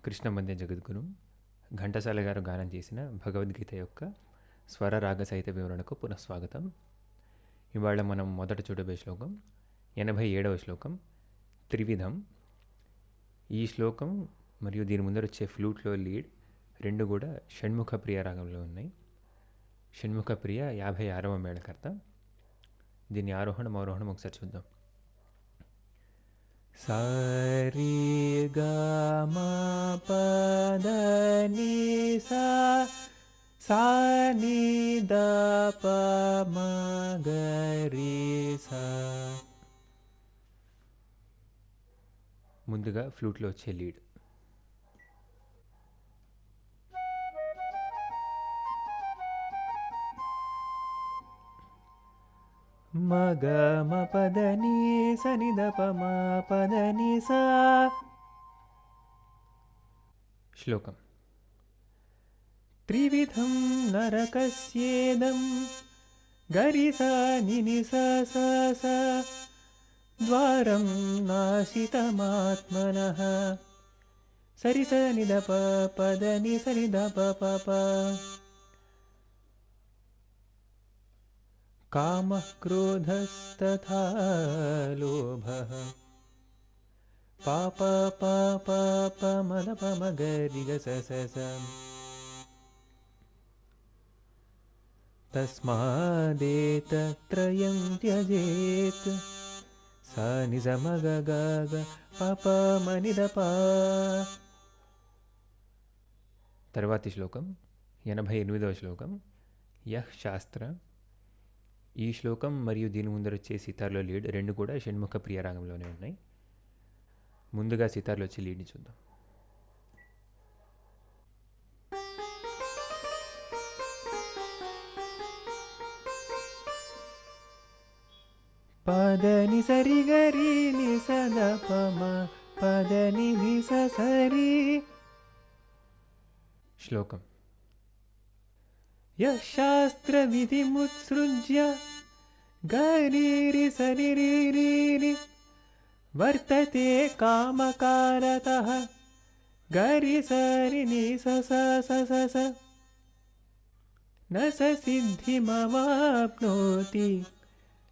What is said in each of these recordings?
కృష్ణమందే జగద్గురు ఘంటసాల గారు గానం చేసిన భగవద్గీత యొక్క స్వర రాగ సహిత వివరణకు పునఃస్వాగతం. ఇవాళ మనం మొదట చూడబోయే శ్లోకం 87వ శ్లోకం త్రివిధం. ఈ శ్లోకం మరియు దీని ముందర వచ్చే ఫ్లూట్లో లీడ్ రెండు కూడా షణ్ముఖ ప్రియ రాగంలో ఉన్నాయి. షణ్ముఖ ప్రియ 56వ మేళకర్త. దీని ఆరోహణం అవరోహణం ఒకసారి చూద్దాం. సారీ గా పద ని సా సా ని ద ప మ గ రి సా. ముందుగా ఫ్లూట్లో వచ్చే లీడ్. మగ మ పద ని స ని ద ప మ పద ని సా. శ్లోకం. త్రివిధం నరకస్యేదం గరి సా ని ని స స స ద్వారం నాశితమాత్మనః సరి స ని ద ప పద ని స ని ద ప ప ప. కామః క్రోధస్తథా లోభః పాప పాప పమద పమగరి గ స స స. తస్మాదేతత్రయం త్యజేత్ స ని స మ గ గ గ ప ప మ ని ద ప. తర్వాతి శ్లోకం 88వ శ్లోకం యః శాస్త్ర. ఈ శ్లోకం మరియు దీని ముందర వచ్చే సితార్లో లీడ్ రెండు కూడా షణ్ముఖ ప్రియ రాగంలోనే ఉన్నాయి. ముందుగా సితార్లో వచ్చే లీడ్ని చూద్దాం. పదని సరి గరి ని స ద ప మ పదని ని స సరి. శ్లోకం. యః శాస్త్ర విధిముత్సృజ్య గరి సరి రి రి రి వర్తతే కామకారతః గరి సరి ని స స స స స న స సిద్ధిమవాప్నోతి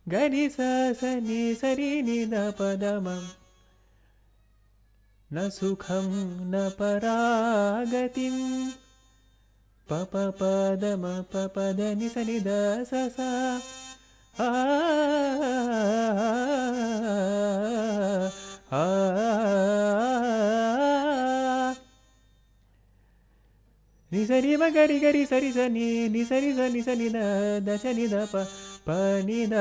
గరి స స ని సరి ని ద పదమ న సుఖం న పరాగతిం ప ప పద మ ప పద ని స ని ద స స. ని సరి మ గరి గరి సరి స ని ని సరి స ని స ని ద ద స ని ద ప ప ని ద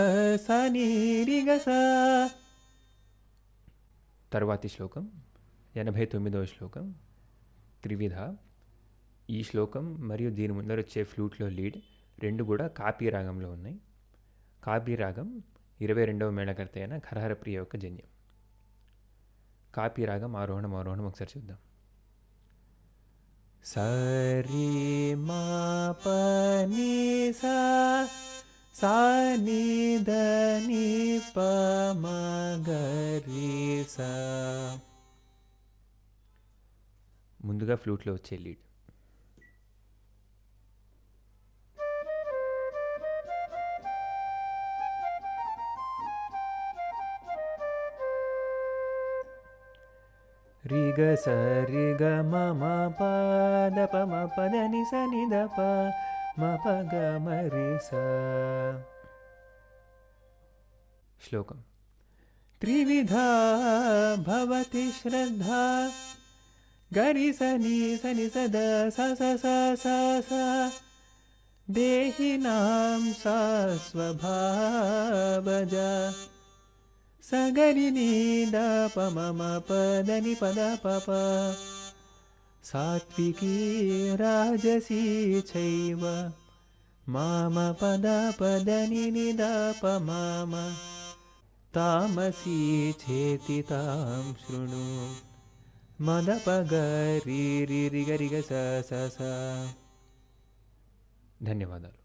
స ని రి గ స. తర్వాతి శ్లోకం 89వ శ్లోకం త్రివిధ. ఈ శ్లోకం మరియు దీని ముందర వచ్చే ఫ్లూట్లో లీడ్ రెండు కూడా కాపీ రాగంలో ఉన్నాయి. కాపీ రాగం 22వ మేళకర్త అయిన ఖరహర ప్రియ యొక్క జన్యం. కాపీ రాగం ఆరోహణం అవరోహణం ఒకసారి చూద్దాం. సరి మా ప ని సా సా ని ద ని ప మ గ రి సా. ముందుగా ఫ్లూట్లో వచ్చే లీడ్. రి గ స రి గ మ మ ప ద ప మ ప ద ని స ని ద ప మ ప గ మ రి స. శ్లోకం. త్రివిధా భవతి శ్రద్ధా గరి స ని స ని స ద స స స స స దేహినాం సా స్వభావజా స గరి ని ద ప మ మ ప ద ని ప ద ప ప. సాత్వికీ రాజసీ చైవ మామ పద పద ని ని ద ప మ మ తామసీ చేతి తాం శృణు మద ప గ రి రి రి గ రి గ స స స. ధన్యవాదాలు.